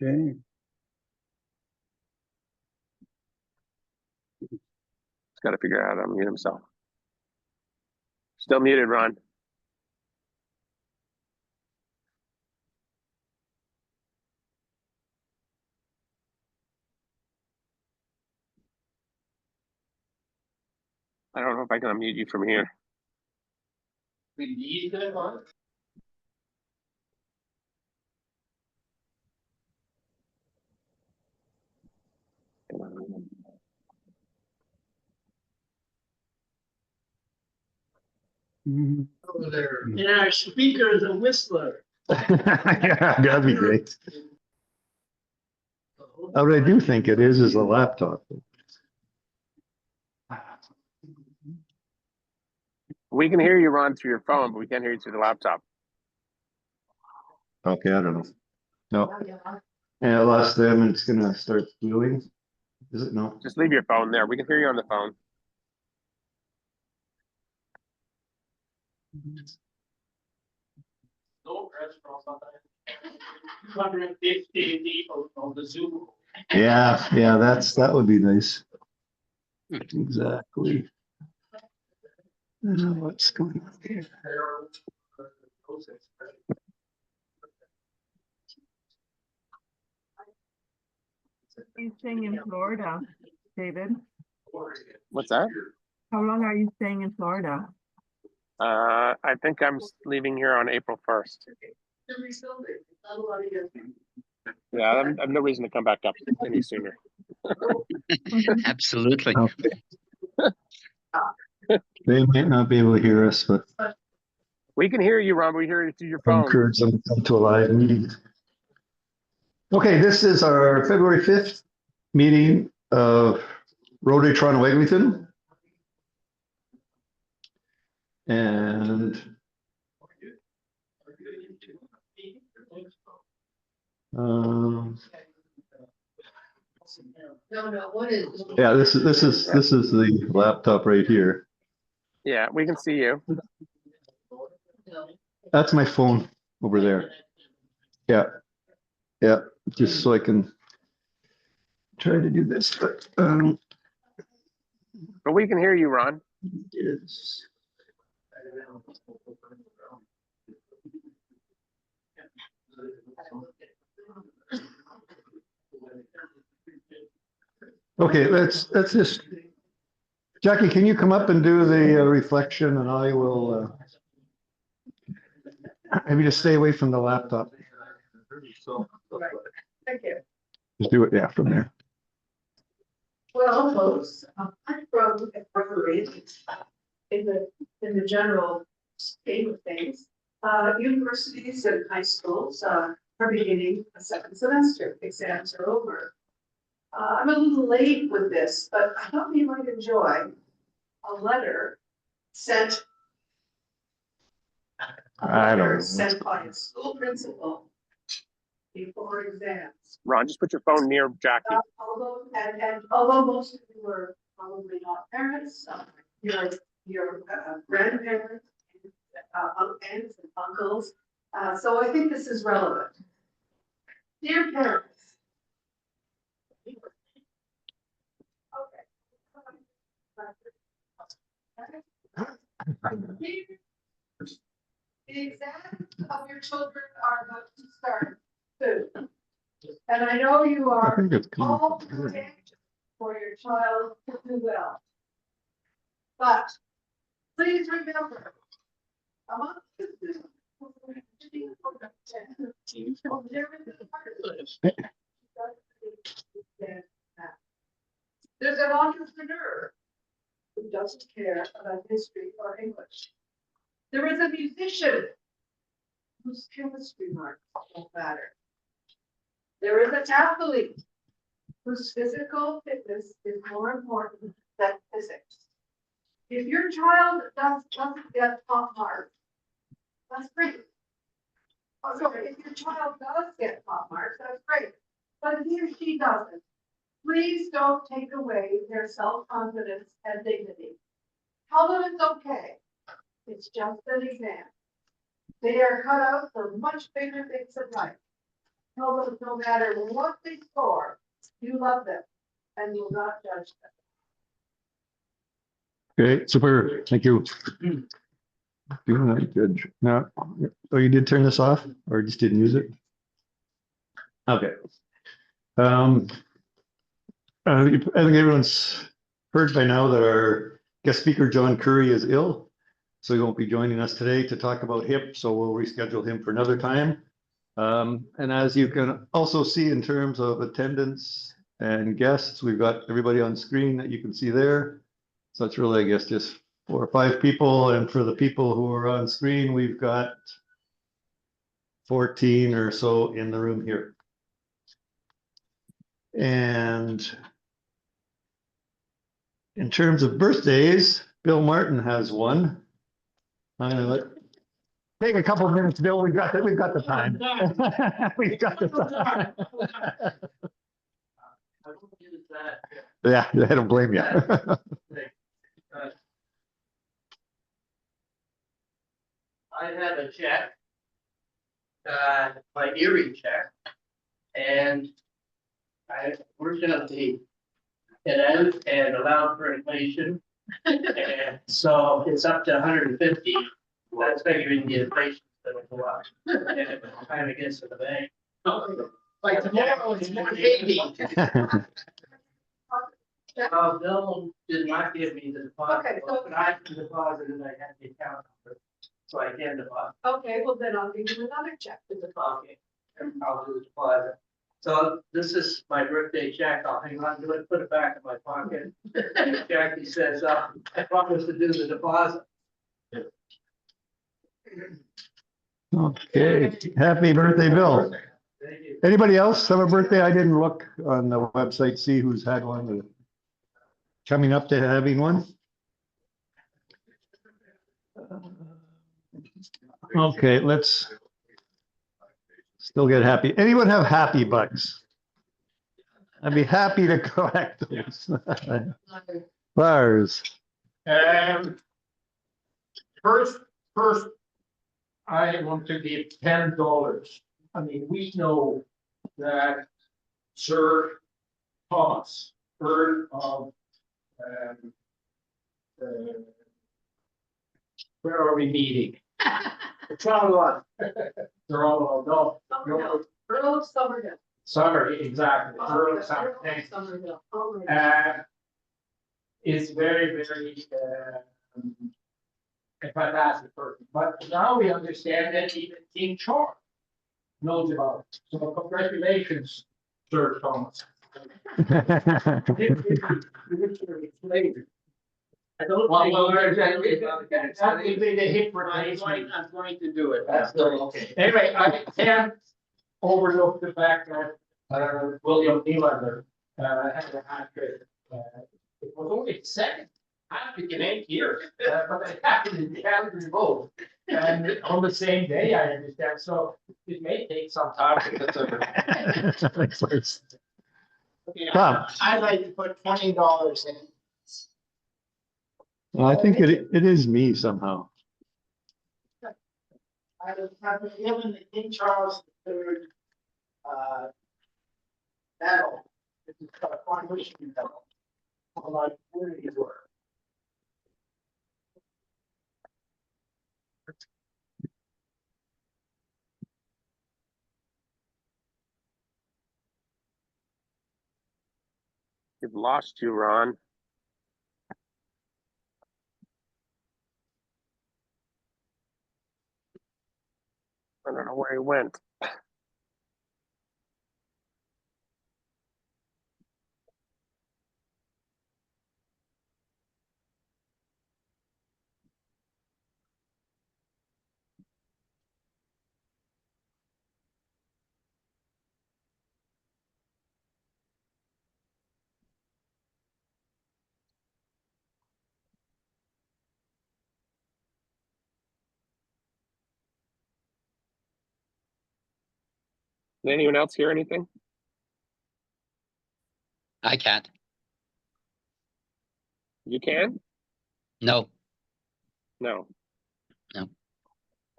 Okay. He's got to figure out how to unmute himself. Still muted, Ron. I don't know if I can unmute you from here. Mhm. And our speaker is a whistler. Yeah, that'd be great. What I do think it is a laptop. We can hear you, Ron, through your phone, but we can't hear you through the laptop. Okay, I don't know. No. Yeah, I lost them and it's gonna start doing. Is it? No. Just leave your phone there. We can hear you on the phone. No restaurants on that. 250 people on the Zoom. Yeah, that would be nice. Exactly. I don't know what's going on here. You staying in Florida, David? What's that? How long are you staying in Florida? I think I'm leaving here on April 1st. Yeah, I have no reason to come back up any sooner. Absolutely. They might not be able to hear us, but We can hear you, Ron. We hear you through your I phone. encourage them to come to a live meeting. Okay, this is our February 5th meeting of Rotary Toronto Eglinton. And yeah, this is the laptop right here. Yeah, we can see you. That's my phone over there. Yeah, just so I can try to do this, but But we can hear you, Ron. is okay, let's just Jackie, can you come up and do the reflection and I will maybe just stay away from the laptop. Thank you. Just do it, yeah, from there. Well, folks, I'm from Rotary in the general scheme of things. Universities and high schools are beginning a second semester. Exams are over. I'm a little late with this, but I thought you might enjoy a letter sent. I don't know. Sent by a school principal before exams. Ron, just put your phone near Jackie. Although most of you were probably not parents, your grandparents, aunts and uncles. So I think this is relevant. Dear parents. Okay. The exams of your children are about to start soon. And I know you I are think it's coming all from here. anxious for your child to do well. But please remember, among there's an entrepreneur who doesn't care about history or English. There is a musician whose chemistry marks don't matter. There is an athlete whose physical fitness is more important than physics. If your child doesn't get top marks, that's great. Oh, sorry, if your child does get top marks, that's great. But if he or she doesn't, please don't take away their self-confidence and dignity. Tell them it's okay. It's just an exam. They are cut out for much bigger things in life. Tell them no matter what they score, you love them and will not judge them. Okay, super, thank you. Doing that, good. Now, oh, you did turn this off or just didn't use it? Okay. I think everyone's heard by now that our guest speaker, John Curry, is ill. So he won't be joining us today to talk about HIP, so we'll reschedule him for another time. And as you can also see in terms of attendance and guests, we've got everybody on screen that you can see there. So it's really, I guess, just 4 or 5 people. And for the people who are on screen, we've got 14 or so in the room here. And in terms of birthdays, Bill Martin has one. I'm gonna take a couple of minutes, Bill. We've got the time. We've got the time. I won't use that. Yeah, I don't blame you. I had a check. My Erie check. And I worked out it out and allowed for inflation. And so it's up to 150. That's figuring the inflation that'll go up. And it kind of gets to the bank. Like tomorrow, it's 180. Bill did not give me the deposit, Okay, so- but I can deposit it, I have the account number, so I can deposit. Okay, well then I'll give you another check to deposit. Okay, and I'll do the deposit. So this is my birthday check, I'll hang on to it, put it back in my pocket. And Jackie says, I promise to do the deposit. Okay, happy birthday, Bill. Thank you. Anybody else have a birthday? I didn't look on the website, see who's had one. Coming up to having one. Okay, let's still get happy. Anyone have happy bucks? I'd be happy to collect those. Lars, First, I want to give $10. I mean, we know that Sir Thomas heard of, where are we meeting? The Town Lot. They're all, no, Summerhill, Earl of Summerhill. sorry, exactly. Earl of Summer- Earl of Summerhill. Oh my God. Is very, a fantastic person, but now we understand that even King Charles knows about it. So congratulations, Sir Thomas. I don't Well, think. that will be the hip replacement. I'm going to do it. That's okay. Anyway, I can't overlook the fact that, William Nylander, had a hat trick. It was only his second hat trick in 8 years, but it happened in Calgary both. And on the same day, I understand, so it may take some time to get over. Thanks, Lars. Okay, Tom. I'd like to put $20 in. Well, I think it is me somehow. I have been given the King Charles III medal. This is a coronation medal. For my community work. We've lost you, Ron. I don't know where he went. Did anyone else hear anything? I can't. You can? No. No. No.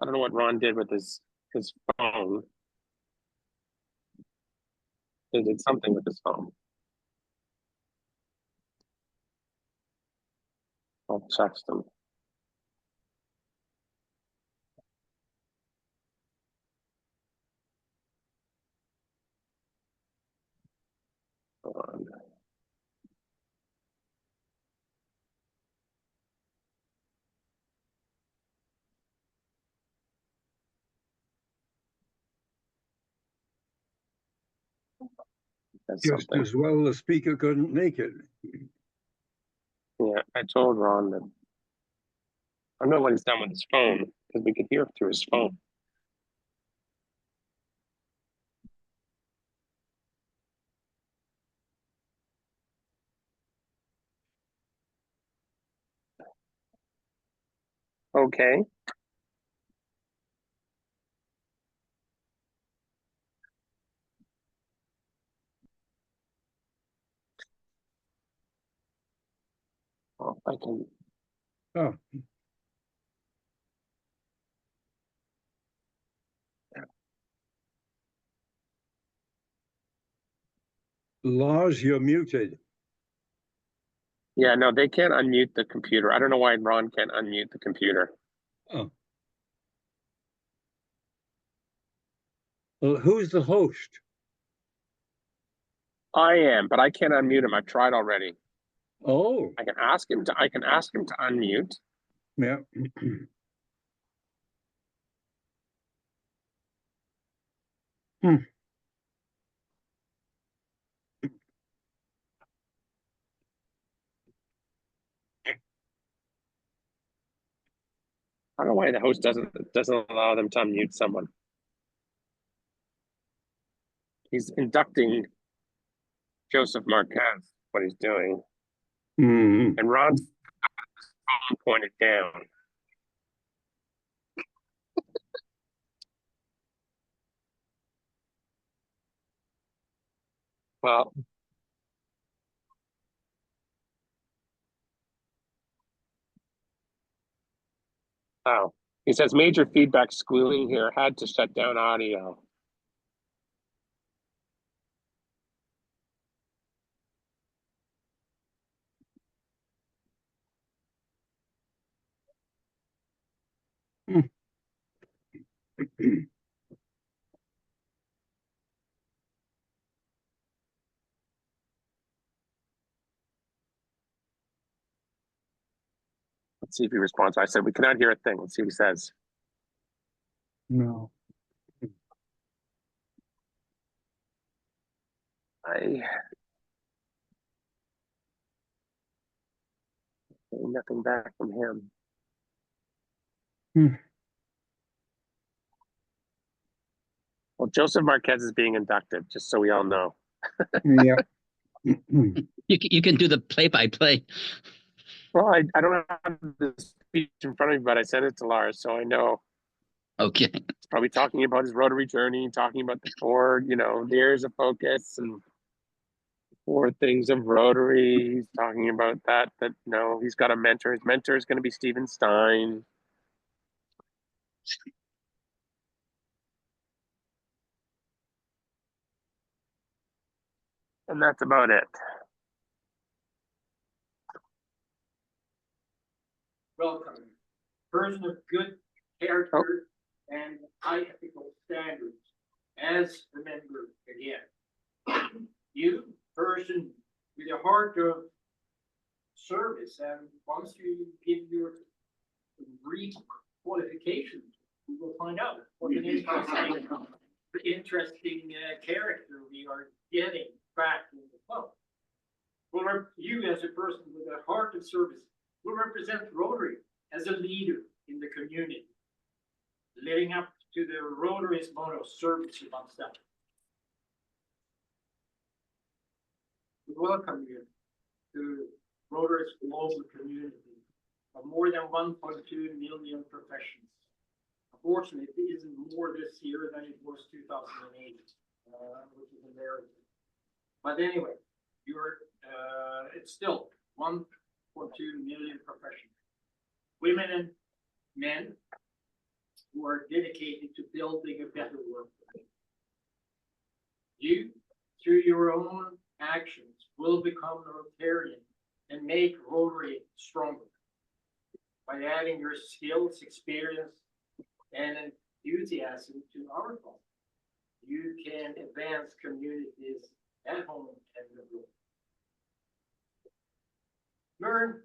I don't know what Ron did with his phone. They did something with his phone. I'll text him. Hold on. That's Just something. as well the speaker couldn't make it. Yeah, I told Ron that. I don't know what he's done with his phone because we could hear through his phone. Okay. Well, I can. Oh, Laws, you're muted. Yeah, no, they can't unmute the computer. I don't know why Ron can't unmute the computer. Oh. Well, who's the host? I am, but I can't unmute him. I've tried already. Oh, I can ask him to. I can ask him to unmute. yeah. I don't know why the host doesn't allow them to unmute someone. He's inducting Joseph Marquez. What he's doing, Mm. and Ron's phone pointed down. Well, oh, he says major feedback squealing here. Had to shut down audio. Let's see if he responds. I said we cannot hear a thing. Let's see what he says. No. Nothing back from him. Hmm. Well, Joseph Marquez is being inducted, just so we all know. Yeah. You can do the play-by-play. Well, I don't have the speech in front of me, but I sent it to Lars, so I know Okay. he's probably talking about his Rotary journey, talking about the four, the areas of focus and four things of Rotary. He's talking about that he's got a mentor. His mentor is going to be Stephen Stein. And that's about it. Welcome. Person of good character and high ethical standards. As a member again. You, person with a heart of service, and once you give your re-qualifications, we will find out what an interesting character we are getting back in the club. Well, you as a person with a heart of service will represent Rotary as a leader in the community, living up to the Rotary's motto, service amongst others. We welcome you to Rotary's global community of more than 1.2 million professions. Unfortunately, it isn't more this year than it was 2008, which is embarrassing. But anyway, it's still 1.2 million professionals, women and men who are dedicated to building a better world. You through your own actions, will become a Rotarian and make Rotary stronger. By adding your skills, experience, and enthusiasm to our cause, you can advance communities at home and abroad. Learn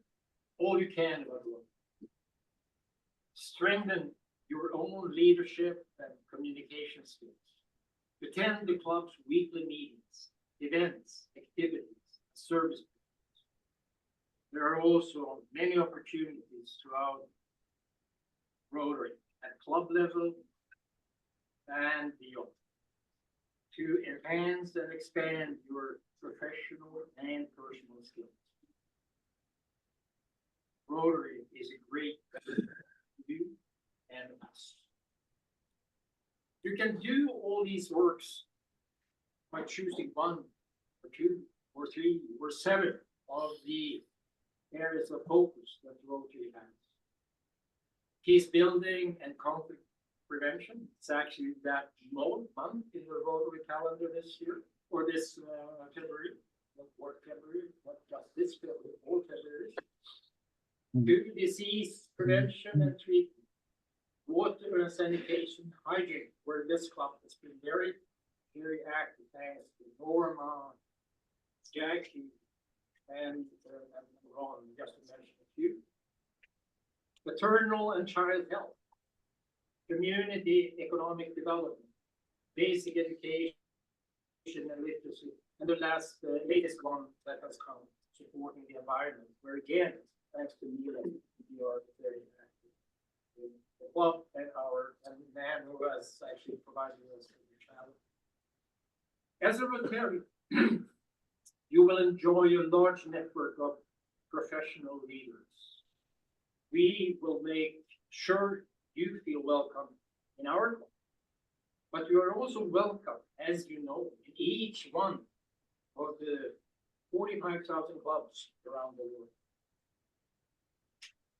all you can about Rotary. Strengthen your own leadership and communication skills. Attend the club's weekly meetings, events, activities, service. There are also many opportunities throughout Rotary at club level and beyond to enhance and expand your professional and personal skills. Rotary is a great you and us. You can do all these works by choosing one or two or three or seven of the areas of focus that Rotary has. Peace building and conflict prevention. It's actually that month in the Rotary calendar this year, or this February, not February, not just this February, all February. Do disease prevention and treatment. Water and sanitation, hygiene, where this club has been very, very active, thanks to Norma, Jackie, and Ron, just to mention a few. Maternal and child health, community economic development, basic education and literacy, and the latest one that has come, supporting the environment, where again, thanks to Neil, we are very active in the club and the man who has actually provided us with the challenge. As a Rotarian, you will enjoy a large network of professional leaders. We will make sure you feel welcome in our club, but you are also welcome, as you know, in each one of the 45,000 clubs around the world.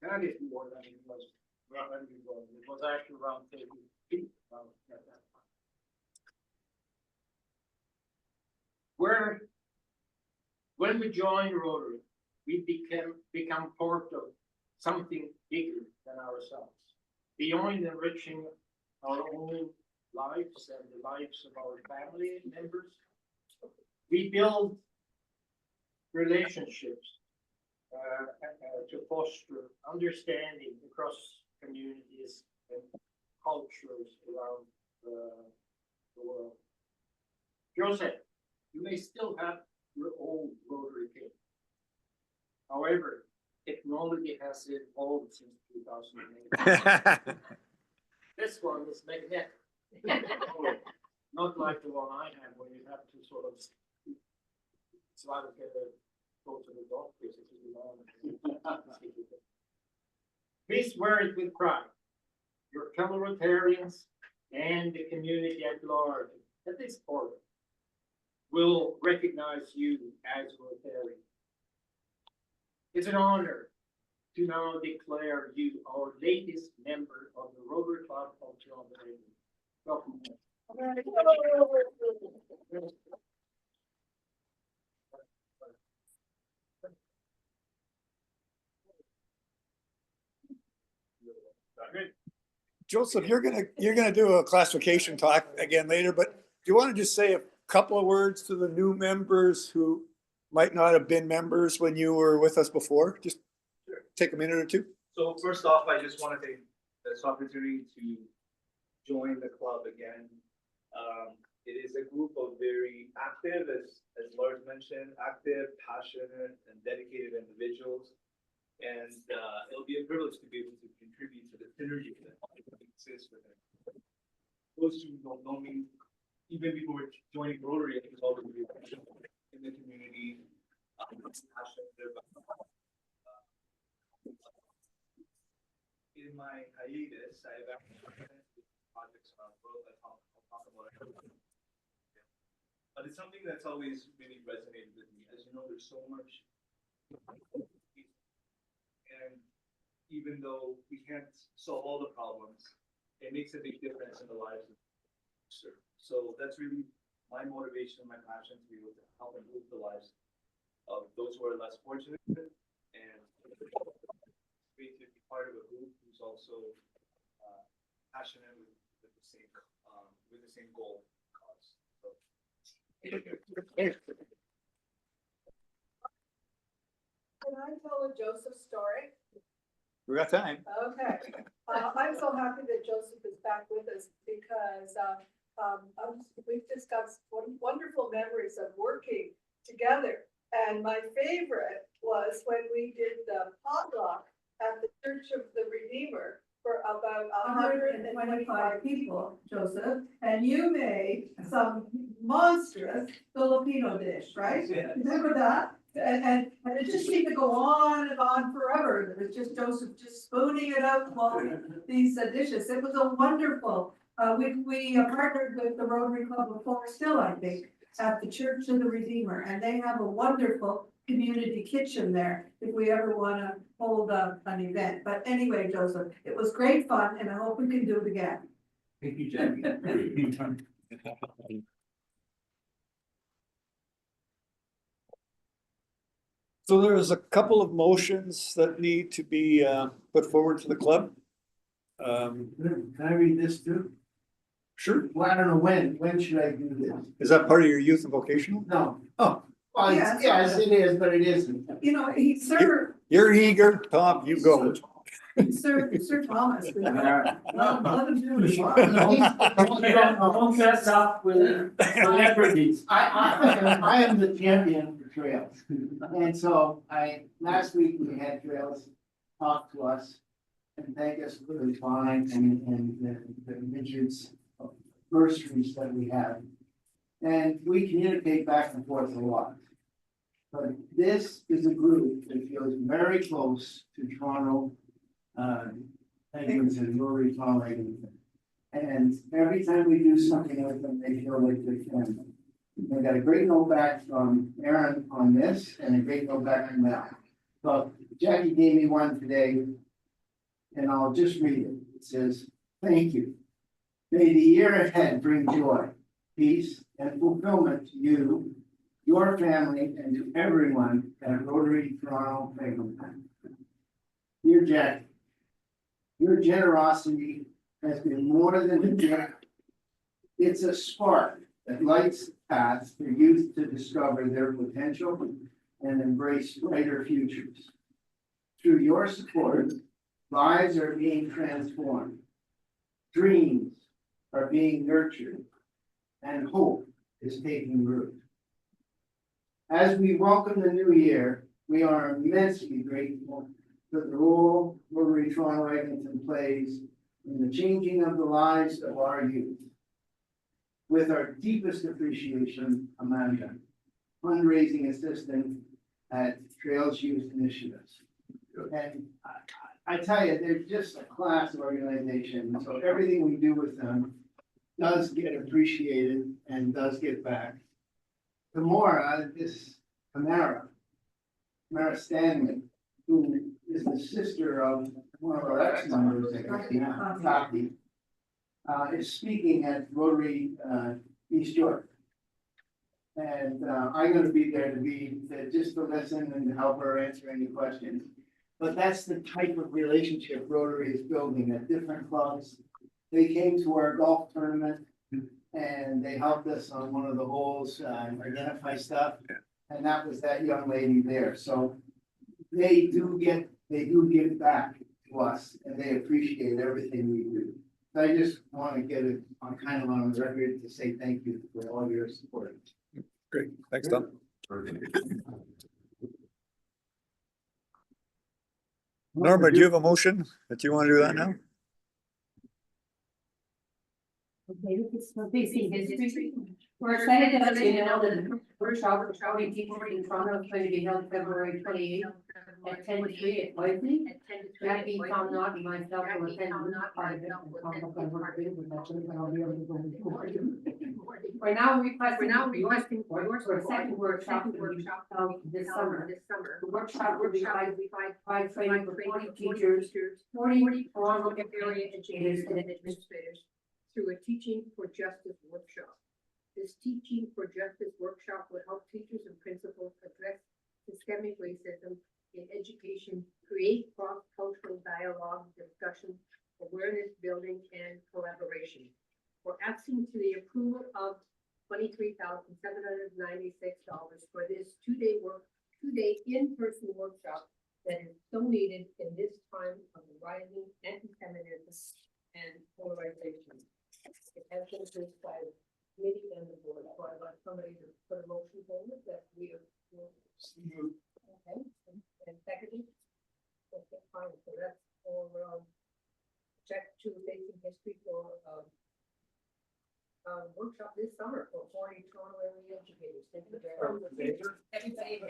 That is more than it was when we were. It was actually around 30 feet at that time. When we joined Rotary, we become part of something bigger than ourselves. Beyond enriching our own lives and the lives of our family members, we build relationships to foster understanding across communities and cultures around the world. Joseph, you may still have your old Rotary kit. However, technology has evolved since 2008. This one is magnetic. Not like the one I have, where you have to sort of, it's like go to the doctor if you want. Please wear it with pride. Your fellow Rotarians and the community at large, at this point, will recognize you as a Rotarian. It's an honor to now declare you our latest member of the Rotary Club of Toronto. Welcome. Joseph, you're gonna do a classification talk again later, but do you want to just say a couple of words to the new members who might not have been members when you were with us before? Just take a minute or two. So first off, I just want to take this opportunity to join the club again. It is a group of very active, as Lars mentioned, active, passionate, and dedicated individuals. And it'll be a privilege to be able to contribute to the synergy that exists with it. Those who don't know me, even before joining Rotary, I think it's always been in the community. In my hiatus, I've actually projects around the world that I'll talk about it. But it's something that's always really resonated with me. As you know, there's so much. And even though we can't solve all the problems, it makes a big difference in the lives of serve. So that's really my motivation, my passion to be able to help improve the lives of those who are less fortunate, and to be part of a group who's also passionate with the same goal cause. So, Can I tell a Joseph story? We got time. Okay, I'm so happy that Joseph is back with us because, we've discussed wonderful memories of working together. And my favorite was when we did the potluck at the Church of the Redeemer for about 125 people, Joseph. And you made some monstrous Filipino dish, right? Remember that? And it just seemed to go on and on forever. It was just Joseph just spooning it out while these dishes. It was a wonderful, we partnered with the Rotary Club of Forest Hill, I think, at the Church of the Redeemer, and they have a wonderful community kitchen there if we ever want to hold an event. But anyway, Joseph, it was great fun and I hope we can do it again. Thank you, Jackie. So there's a couple of motions that need to be put forward to the club. Can I read this too? Sure. Well, I don't know when should I do this? Is that part of your youth and vocational? No. Oh, Well, Yes. yes, it is, but it isn't. You know, Sir you're eager, Tom, you go. Sir Thomas. Let him do his Don't mess up with celebrities. I am the champion for trails. And so last week we had trails talk to us and thank us for the fine and the Richards bursaries that we have. And we communicate back and forth a lot. But this is a group that feels very close to Toronto, Penguins and Rotary Toronto. And every time we do something with them, they feel like they're family. They got a great note back from Aaron on this and a great note back from Matt. But Jackie gave me one today, and I'll just read it. It says, "Thank you. May the year ahead bring joy, peace, and fulfillment to you, your family, and to everyone at Rotary Toronto Penguin." Dear Jackie, your generosity has been more than a gift. It's a spark that lights paths for youth to discover their potential and embrace brighter futures. Through your support, lives are being transformed, dreams are being nurtured, and hope is taking root. As we welcome the new year, we are immensely grateful for the role Rotary Toronto Eglinton plays in the changing of the lives of our youth. With our deepest appreciation, Amanda, fundraising assistant at Trails Youth Initiatives. And I tell you, they're just a class organization, so everything we do with them does get appreciated and does get back. Tamara, this Tamara Stanley, who is the sister of one of our ex-members, Kathy, is speaking at Rotary East York. And I'm gonna be there just to listen and to help her answer any questions. But that's the type of relationship Rotary is building at different clubs. They came to our golf tournament and they helped us on one of the holes, identify stuff. And that was that young lady there. So they do give back to us and they appreciate everything we do. So I just want to get it on the record to say thank you for all your support. Great, thanks, Tom. Norma, do you have a motion that you want to do that now? Okay, it's the BC history. We're excited to let you know that the workshop for Charlie Teamwork in Toronto is going to be held February 28th at 10 to 3 at Whiteley. Jackie, Tom Knott, and myself will attend part of it. We're now requesting for a second workshop this summer. The workshop will be by training for 40 teachers, 40 Toronto area educators and administrators, through a Teaching for Justice workshop. This Teaching for Justice workshop will help teachers and principals address systemic racism in education, create cross-cultural dialogue, discussion, awareness building, and collaboration. We're asking to the approval of $23,796 for this two-day in-person workshop that is so needed in this time of rising anti-Semitism and polarization. It has been approved by the committee and the board, so I'd like somebody to put a motion forward that we are. Okay, and secondly? Okay, fine, so that's for, check to basic history for, workshop this summer for 40 Toronto area educators. Thank you very much. Everybody.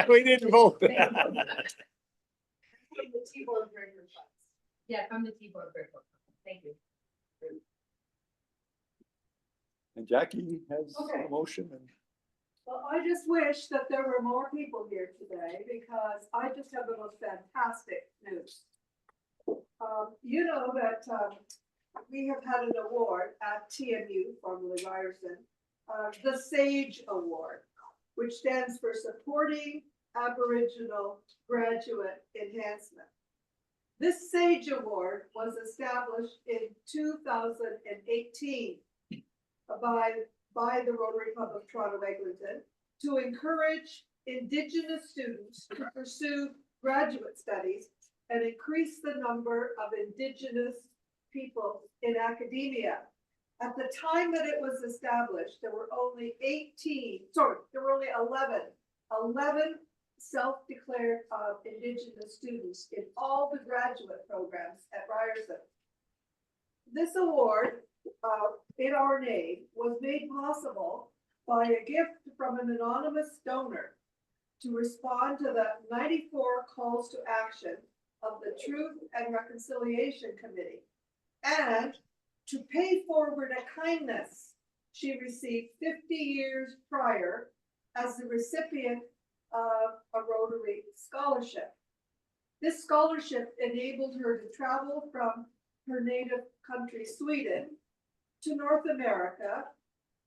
We didn't vote. The T-board breaker funds. Yeah, from the T-board breaker. Thank you. And Jackie has Okay. a motion and. Well, I just wish that there were more people here today because I just have the most fantastic news. You know that, we have had an award at TMU, formerly Ryerson, the SAGE Award, which stands for Supporting Aboriginal Graduate Enhancement. This SAGE Award was established in 2018 by the Rotary Club of Toronto-Eglinton to encourage Indigenous students to pursue graduate studies and increase the number of Indigenous people in academia. At the time that it was established, there were only 11 self-declared Indigenous students in all the graduate programs at Ryerson. This award, in our name, was made possible by a gift from an anonymous donor to respond to the 94 calls to action of the Truth and Reconciliation Committee, and to pay forward a kindness she received 50 years prior as the recipient of a Rotary scholarship. This scholarship enabled her to travel from her native country, Sweden, to North America,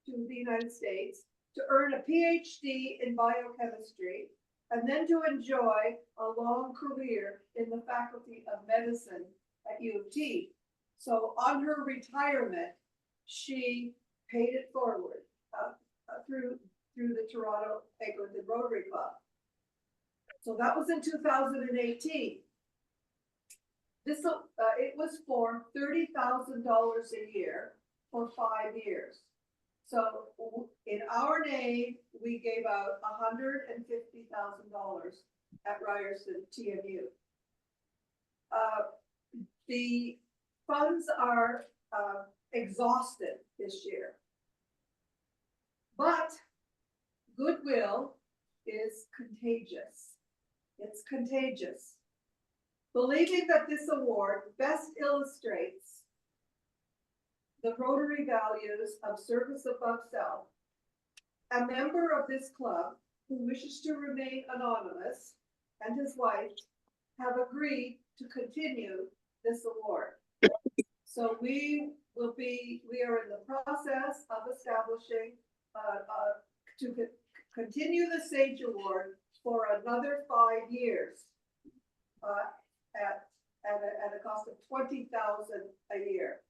to the United States, to earn a PhD in biochemistry, and then to enjoy a long career in the Faculty of Medicine at U of T. So on her retirement, she paid it forward through the Toronto-Eglinton Rotary Club. So that was in 2018. This it was for $30,000 a year for 5 years. So in our name, we gave out $150,000 at Ryerson TMU. The funds are exhausted this year, but goodwill is contagious. It's contagious. Believing that this award best illustrates the Rotary values of service above self, a member of this club who wishes to remain anonymous and his wife have agreed to continue this award. So we are in the process of establishing, to continue the SAGE Award for another 5 years at a cost of $20,000 a year.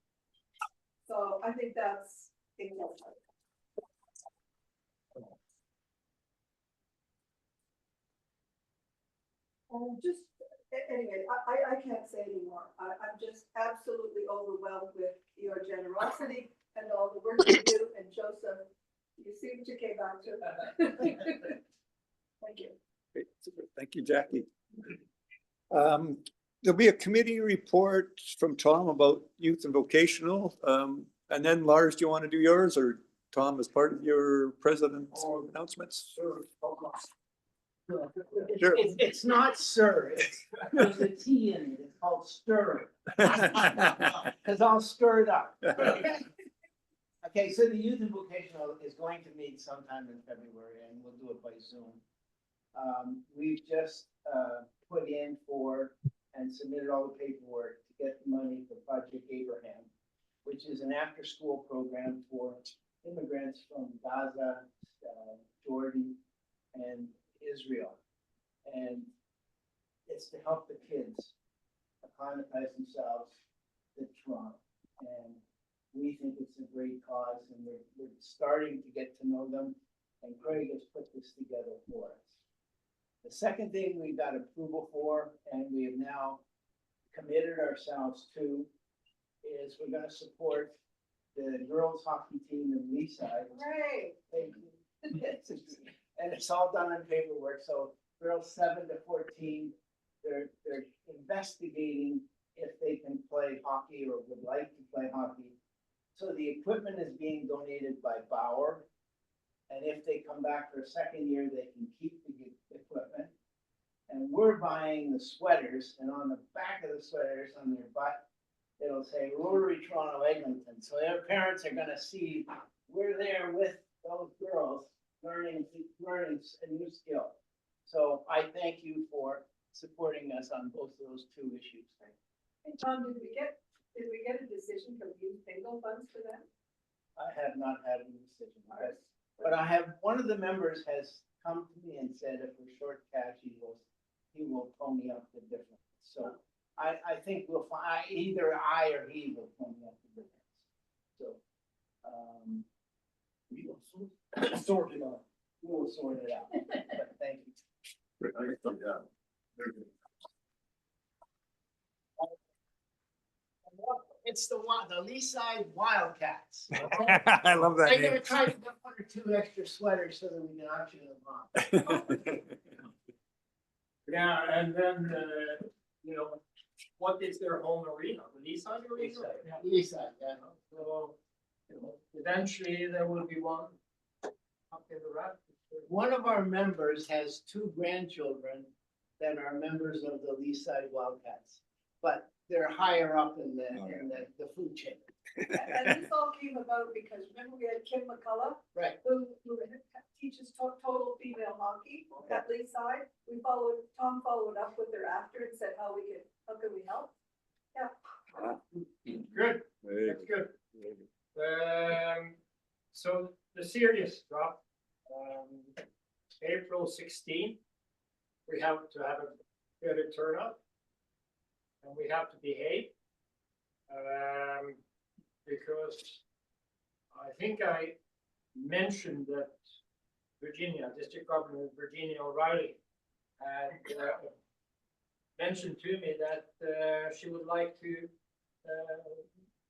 So I think that's important. Just anyway, I can't say anymore. I'm just absolutely overwhelmed with your generosity and all the work you do. And Joseph, you see what you came out to. Thank you. Great. Thank you, Jackie. There'll be a committee report from Tom about youth and vocational. And then Lars, do you want to do yours, or Tom as part of your president's announcements? Sure. Sure. It's not sir, there's a T in it, it's called stir. Cause I'll stir it up. Okay, so the youth and vocational is going to meet sometime in February and we'll do it by Zoom. We've just put in for and submitted all the paperwork to get the money for Project Abraham, which is an after-school program for immigrants from Gaza, Jordan, and Israel. And it's to help the kids acclimatize themselves to Toronto. And we think it's a great cause, and we're starting to get to know them, and Craig has put this together for us. The second thing we got approval for, and we have now committed ourselves to, is we're gonna support the girls hockey team in Leaside. Hooray. Thank you. And it's all done in paperwork, so girls 7 to 14, they're investigating if they can play hockey or would like to play hockey. So the equipment is being donated by Bauer. And if they come back for a second year, they can keep the equipment. And we're buying the sweaters, and on the back of the sweaters, on their butt, it'll say Rotary Toronto Eglinton. So their parents are gonna see we're there with those girls learning a new skill. So I thank you for supporting us on both of those two issues. Hey, Tom, did we get a decision from you bingo funds for them? I have not had a decision, but I have, one of the members has come to me and said if we're short cash, he will pony up the difference. So I think we'll find, either I or he will pony up the difference. So, we will sort it out. We will sort it out, but thank you. It's the Leaside Wildcats. I love that I'm name. gonna try to get 1 or 2 extra sweaters so that we can auction them off. Yeah, and then, what is their home arena? The Leaside arena? Leaside, yeah. So, eventually there will be one up in the raft. One of our members has 2 grandchildren that are members of the Leaside Wildcats, but they're higher up in the food chain. And this all came about because remember we had Kim McCullough, Right. who teaches total female hockey at Leaside. Tom followed up with her after and said how can we help? Yeah. Good, that's good. So the serious drop, April 16th, we have to have a better turnout. And we have to behave. Because I think I mentioned that Virginia, District Governor Virginia O'Reilly had mentioned to me that she would like to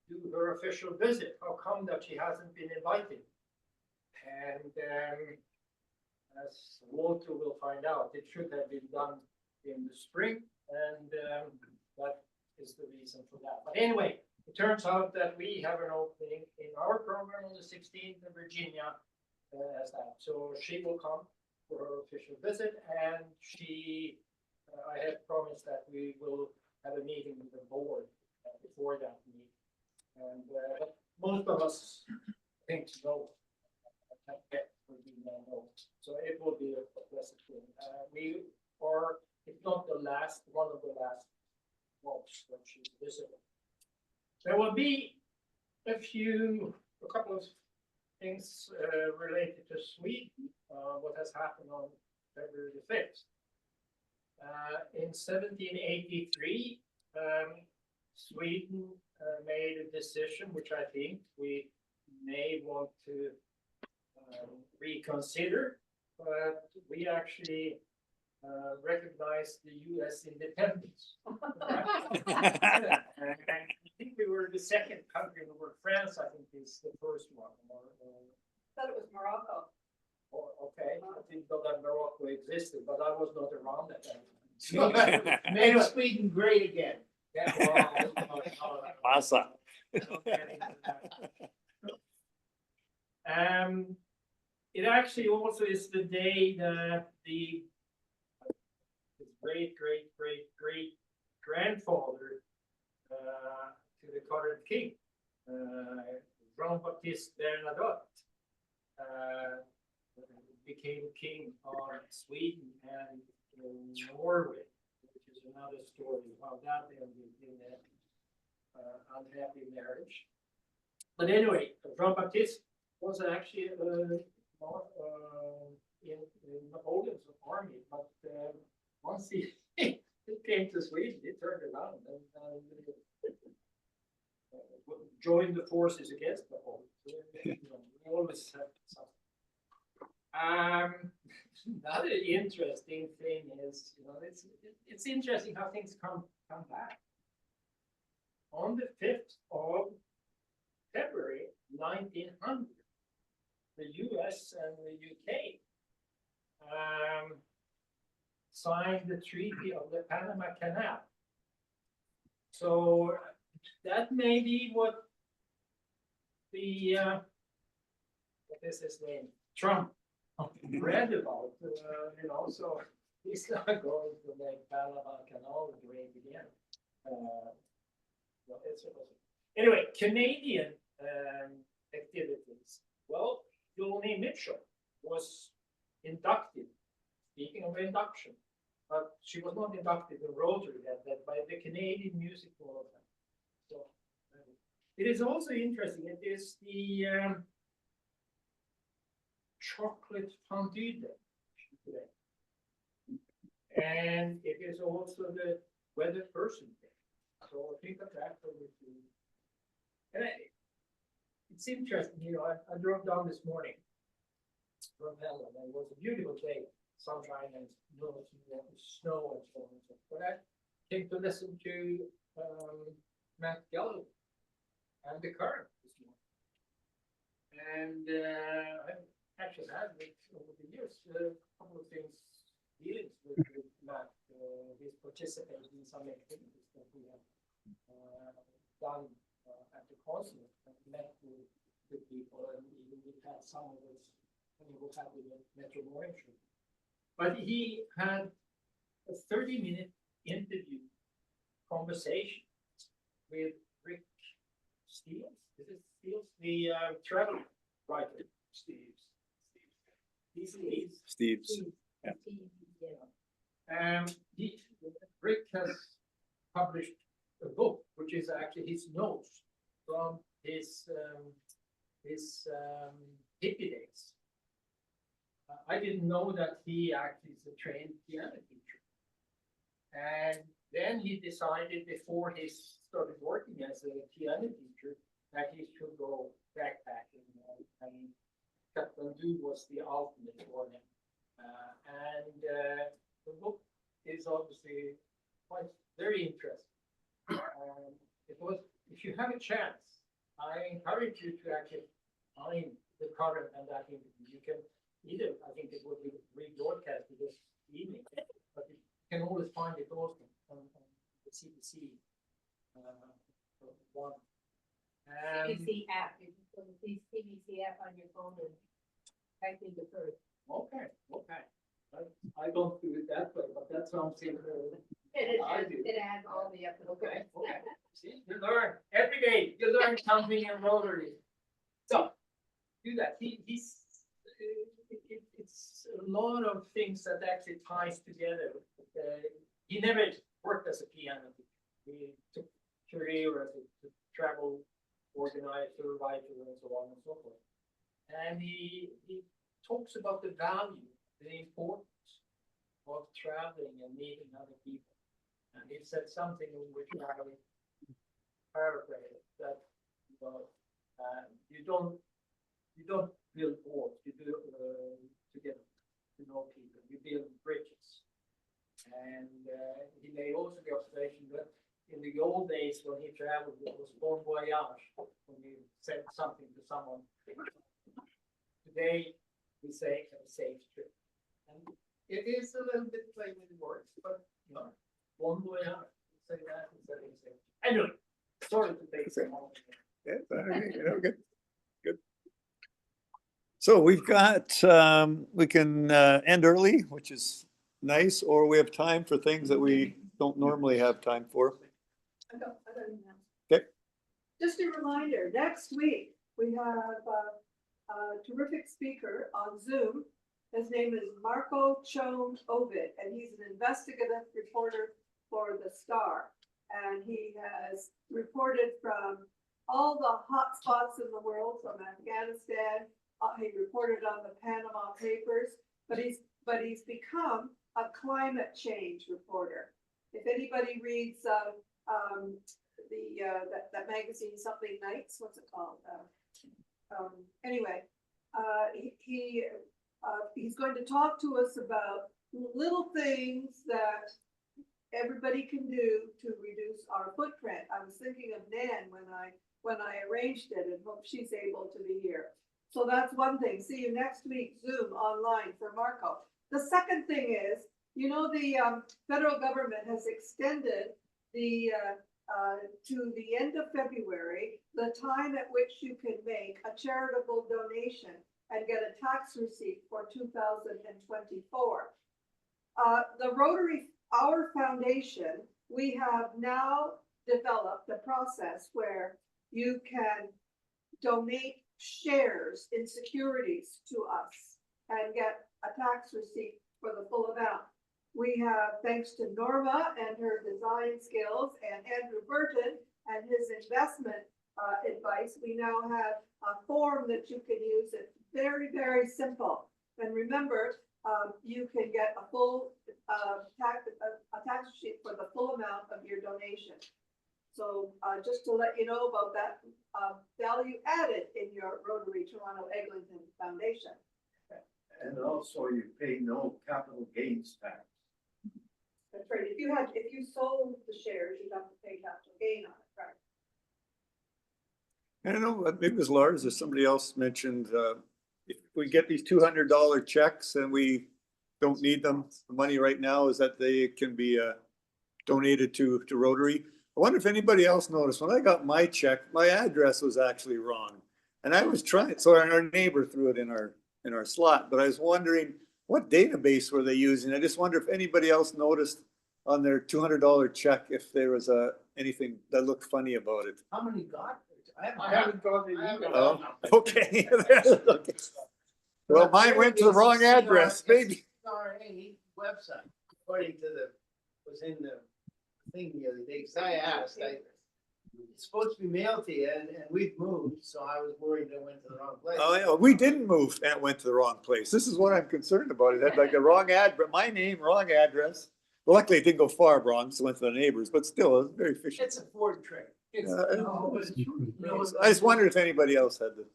do her official visit. How come that she hasn't been invited? And as Walter will find out, it should have been done in the spring, and that is the reason for that. But anyway, it turns out that we have an opening in our program on the 16th in Virginia as that. So she will come for her official visit, and I have promised that we will have a meeting with the board before that meeting. And most of us think no. So it will be a pleasant thing. We are, if not the last, one of the last walks that she's visiting. There will be a couple of things related to Sweden, what has happened on February the 5th. In 1783, Sweden made a decision, which I think we may want to reconsider, but we actually recognized the U.S. independence. I think we were the second country in the world. France, I think, is the first one. I thought it was Morocco. Okay, I didn't know that Morocco existed, but I was not around at that time. Made Sweden great again. Yeah, well, Awesome. It actually also is the day that the great grandfather to the current king, Jean-Baptiste Bernadotte, became king of Sweden and Norway, which is another story how that ended in an unhappy marriage. But anyway, Jean-Baptiste was actually, in Napoleon's army, but, once he, he came to Sweden, he turned around and joined the forces against Napoleon. So, we always have something. Another interesting thing is, it's interesting how things come back. On the 5th of February 1900, the US and the UK signed the Treaty of the Panama Canal. So that may be what the what is his name? Trump read about, so he's not going to make Panama Canal great again. Anyway, Canadian activities. Well, Joni Mitchell was inducted, speaking of induction, but she was not inducted in Rotary that by the Canadian Music Hall of Fame. So it is also interesting, it is the chocolate fondue day today. And it is also the weather person day. So think of that for the food. And it's interesting, I drove down this morning from Helen, and it was a beautiful day, sunshine and snow and so on and so forth. But I came to listen to Matt Galloway and The Current this morning. And I've actually had over the years a couple of things dealings with Matt. He's participated in some activities that we have done at the consulate and met with people, and even we had some of us when he was having a Metro Morning Show. But he had a 30-minute interview conversation with Rick Steels. Is it Steels? The travel writer. Steves. Yeah. Rick has published a book, which is actually his notes from his hippie days. I didn't know that he actually is a trained piano teacher. And then he decided before he started working as a piano teacher that he should go backpacking, and Kathmandu was the ultimate for him. The book is obviously quite very interesting. It was, if you have a chance, I encourage you to actually find The Current and that interview. You can either, I think it will be rebroadcast this evening, but you can always find it also on the CBC one. CBC app, you can put the CBC app on your phone and type in The Current. Okay. I don't do it that way, but that sounds simple. It has all the episodes. Okay. See, you learn every day. You learn something in Rotary. So do that. It's a lot of things that actually ties together. He never worked as a piano teacher. He took career as a travel organizer, writer, and so on and so forth. And he talks about the value, the importance of traveling and meeting other people. And he said something in which I paraphrase that you don't build walls, you do to get to know people. You build bridges. And he made also the observation that in the old days when he traveled, it was bon voyage when he said something to someone. Today we say have a safe trip. And it is a little bit play with words, but bon voyage. Say that instead of saying. Anyway, sorry to take so long. Good. So we've got, we can end early, which is nice, or we have time for things that we don't normally have time for. I don't know. Okay. Just a reminder, next week, we have a terrific speaker on Zoom. His name is Marco Chone Ovid, and he's an investigative reporter for The Star. And he has reported from all the hot spots in the world from Afghanistan. He reported on the Panama Papers, but he's become a climate change reporter. If anybody reads that magazine, Something Nights, what's it called? Anyway, he's going to talk to us about little things that everybody can do to reduce our footprint. I was thinking of Nan when I arranged it, and hope she's able to be here. So that's one thing. See you next week, Zoom online for Marco. The second thing is, you know, the federal government has extended the to the end of February, the time at which you can make a charitable donation and get a tax receipt for 2024. The Rotary, our foundation, we have now developed a process where you can donate shares in securities to us and get a tax receipt for the full amount. We have, thanks to Norma and her design skills and Andrew Burton and his investment advice, we now have a form that you can use. It's very, very simple. And remember, you can get a full tax sheet for the full amount of your donation. So just to let you know about that value added in your Rotary Toronto Eglinton Foundation. And also you pay no capital gains tax. That's right. If you sold the shares, you'd have to pay capital gain on it, right? I don't know, maybe it was Lars or somebody else mentioned, if we get these $200 checks and we don't need them, the money right now is that they can be donated to Rotary. I wonder if anybody else noticed, when I got my check, my address was actually wrong. And I was trying, so our neighbor threw it in our slot, but I was wondering what database were they using? I just wonder if anybody else noticed on their $200 check if there was anything that looked funny about it. How many got it? I haven't gone in either. Oh, okay. Well, mine went to the wrong address, maybe. CRA website, according to was in the thing the other day, because I asked, it's supposed to be mailed to you, and we've moved, so I was worried it went to the wrong place. Oh, yeah, we didn't move and it went to the wrong place. This is what I'm concerned about. It had like a wrong address, my name, wrong address. Well, luckily it didn't go far wrong, so it went to the neighbors, but still, it was very fishy. It's a Ford trick. It's, I just wondered if anybody else had this.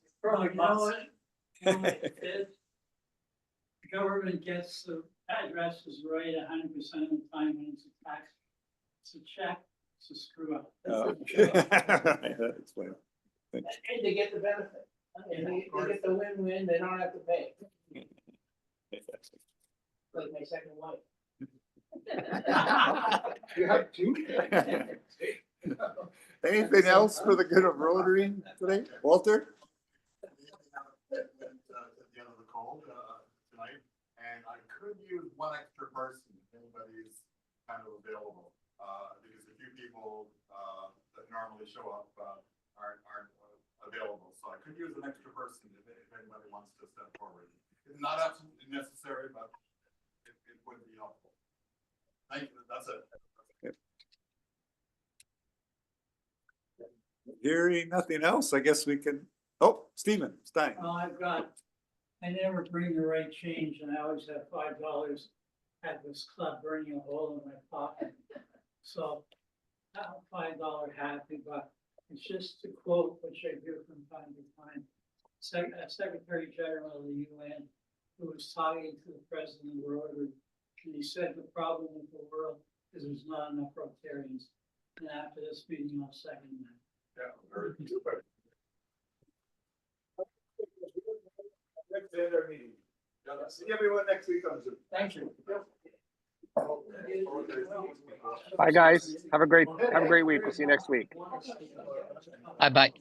The government gets the addresses right 100% of the time when it's a tax. It's a check, it's a screw up. That's funny. and they get the benefit. And they get the win-win, they don't have to pay. Like my second wife. You have two? Anything else for the good of Rotary today? Walter? At the end of the cold tonight, and I could use one extra person if anybody's kind of available. Because a few people that normally show up aren't available, so I could use an extra person if anybody wants to step forward. It's not absolutely necessary, but it would be helpful. Thank you. That's it. Hearing nothing else, I guess we can, oh, Stephen Stein. Well, I never bring the right change, and I always have $5 at this club burning a hole in my pocket. So I'm $5 happy, but it's just a quote which I do from time to time. Secretary General of the UN, who was talking to the president of Rotary, and he said the problem with the world is there's not enough Rotarians. And after this meeting, I'll second that. Yeah, very good. Next day, our meeting. See everyone next week on Zoom. Thank you. Bye, guys. Have a great week. We'll see you next week. Bye-bye.